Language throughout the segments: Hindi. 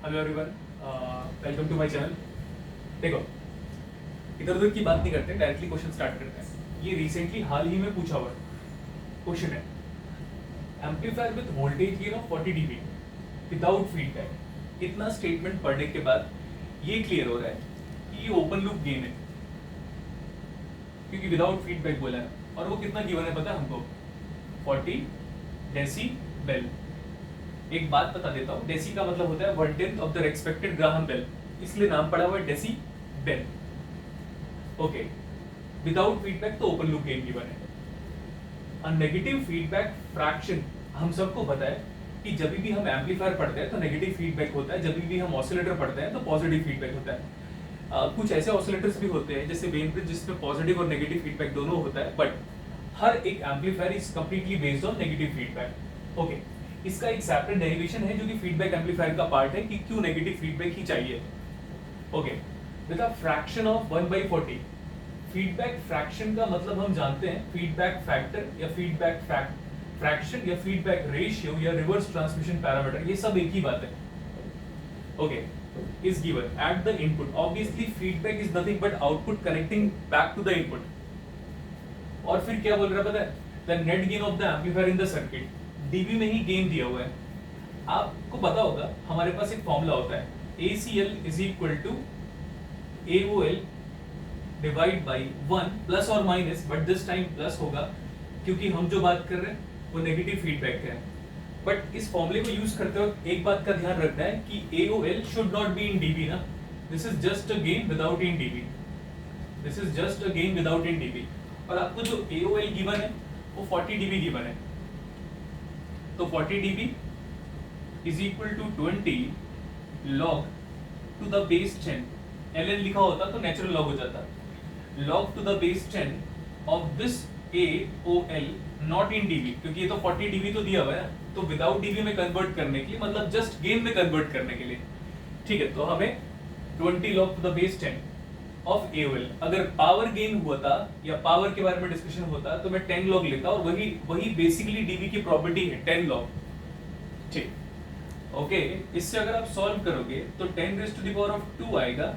Hello everyone, welcome to my channel. देखो, इधर उधर की बात नहीं करते, डायरेक्टली क्वेश्चन स्टार्ट करते हैं। ये रिसेंटली हाल ही में पूछा हुआ क्वेश्चन है। Amplifier with voltage gain of 40 dB without feedback. इतना स्टेटमेंट पढ़ने के बाद ये क्लियर हो रहा है कि ये ओपन लूप गेन है, क्योंकि विदाउट फीडबैक बोला है। और वो कितना गिवन है पता है हमको? 40 डेसीबेल। एक बात बता देता हूँ, डेसी का मतलब होता है 1/10 of the expected Graham Bell, इसलिए नाम पड़ा हुआ है डेसीबेल। ओके, विदाउट फीडबैक तो ओपन लूप गेन गिवन है। नेगेटिव फीडबैक फ्रैक्शन हम सबको पता है कि जब भी हम एम्पलीफायर पढ़ते हैं तो नेगेटिव फीडबैक होता है, जब भी हम ऑसिलेटर पढ़ते हैं तो पॉजिटिव फीडबैक होता है। कुछ ऐसे ऑसिलेटर्स भी होते हैं जैसे वेन ब्रिज, जिसमें पॉजिटिव और नेगेटिव फीडबैक दोनों होता है, बट हर एक amplifier is completely based on negative feedback. Okay, इसका एक सेपरेट डेरिवेशन है जो कि फीडबैक एम्पलीफायर का पार्ट है कि क्यों नेगेटिव फीडबैक ही चाहिए। Okay, with a fraction of 1/40। Feedback fraction का मतलब हम जानते हैं फीडबैक फैक्टर या फीडबैक फ्रैक्शन या फीडबैक रेशियो या रिवर्स ट्रांसमिशन पैरामीटर, ये सब एक ही बात है। Okay, is given at the input. Obviously feedback is nothing but output connecting back to the input. और फिर क्या बोल रहा है पता है? The net gain of the amplifier in the circuit, dB में ही गेन दिया हुआ है। आपको पता होगा हमारे पास एक फॉर्मूला होता है, ACL is equal to AOL divide by 1 plus और minus, but this time plus होगा क्योंकि हम जो बात कर रहे हैं वो नेगेटिव फीडबैक है। बट इस फॉर्मूले को यूज करते वक्त एक बात का ध्यान रखना है कि AOL should not be in dB ना। This is just a gain without in dB। This is just a gain without in dB। और आपको जो AOL गिवन है वो 40 dB गिवन है, तो 40 dB is equal to 20 log to the base 10। ln लिखा होता तो नेचुरल log हो जाता। log to the base 10 of this AOL not in dB, क्योंकि ये तो 40 dB तो दिया हुआ है, तो विदाउट dB में कन्वर्ट करने के लिए, मतलब जस्ट गेन में कन्वर्ट करने के लिए, ठीक है। तो हमें 20 log to the base 10 of AOL। अगर पावर गेन हुआ था या पावर के बारे में डिस्कशन होता तो मैं 10 log लेता, और वही बेसिकली dB की प्रॉपर्टी है 10 log, ठीक। ओके, इससे अगर आप सॉल्व करोगे तो 10 raised to the power of 2 आएगा,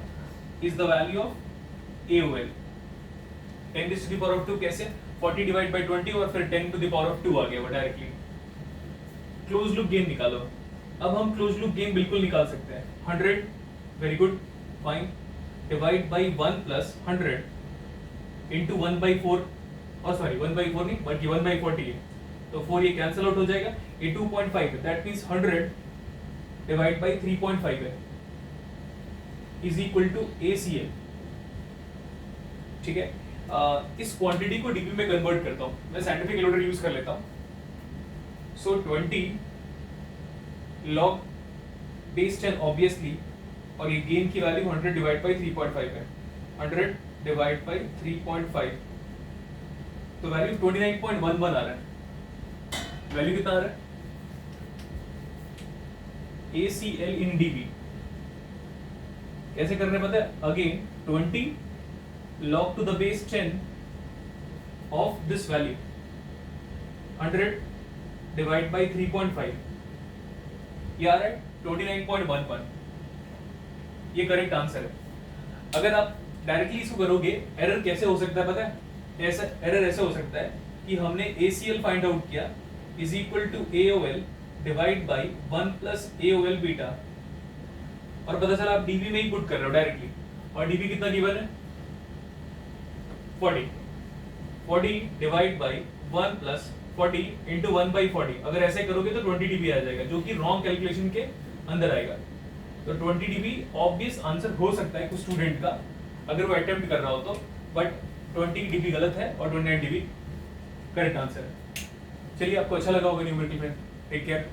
is the value of AOL। 10 raised to the power of 2 कैसे? 40 डिवाइड बाई 20 और फिर 10 टू द पावर ऑफ 2 आ गया वो डायरेक्टली। क्लोज लूप गेन निकालो। अब हम क्लोज लूप गेन बिल्कुल निकाल सकते हैं। 100, very good, fine, divide by 1 plus 100 into 1/4, और सॉरी 1/4 नहीं बल्कि 1/40 है, तो 4 ये कैंसिल आउट हो जाएगा। ये 2.5 है, दैट मीन्स 100 डिवाइड बाई 3.5 है, इज इक्वल टू ACL, ठीक है। इस क्वांटिटी को dB में कन्वर्ट करता हूं, मैं साइंटिफिक कैलकुलेटर यूज कर लेता हूं। सो 20 log बेस 10 ऑब्वियसली, और ये गेन की वैल्यू 100 डिवाइड बाई 3.5 है। 100 डिवाइड बाई 3.5, तो वैल्यू 29.11 आ रहा है। वैल्यू कितना आ रहा है? ACL इन dB कैसे करने पता है? Again 20 log to the base 10 of this value 100 divide by 3.5, ये आ रहा है 29.11। ये करेक्ट आंसर है। अगर आप डायरेक्टली इसको करोगे, एरर कैसे हो सकता है पता है? ऐसा एरर ऐसे हो सकता है कि हमने ACL फाइंड आउट किया is equal to AOL divide by 1 plus AOL beta, और पता चला आप dB में ही पुट कर रहे हो डायरेक्टली, और dB कितना गिवन है? 40 डिवाइड बाई 1 प्लस 40 इंटू 1/40। अगर ऐसे करोगे तो 20 dB आ जाएगा, जो कि रॉन्ग कैलकुलेशन के अंदर आएगा। तो 20 dB ऑब्वियस आंसर हो सकता है कुछ स्टूडेंट का, अगर वो अटेम्प्ट कर रहा हो तो, बट 20 dB गलत है और 29 dB करेक्ट आंसर है। चलिए, आपको अच्छा लगा होगा न्यूमेरिकल में। Take care.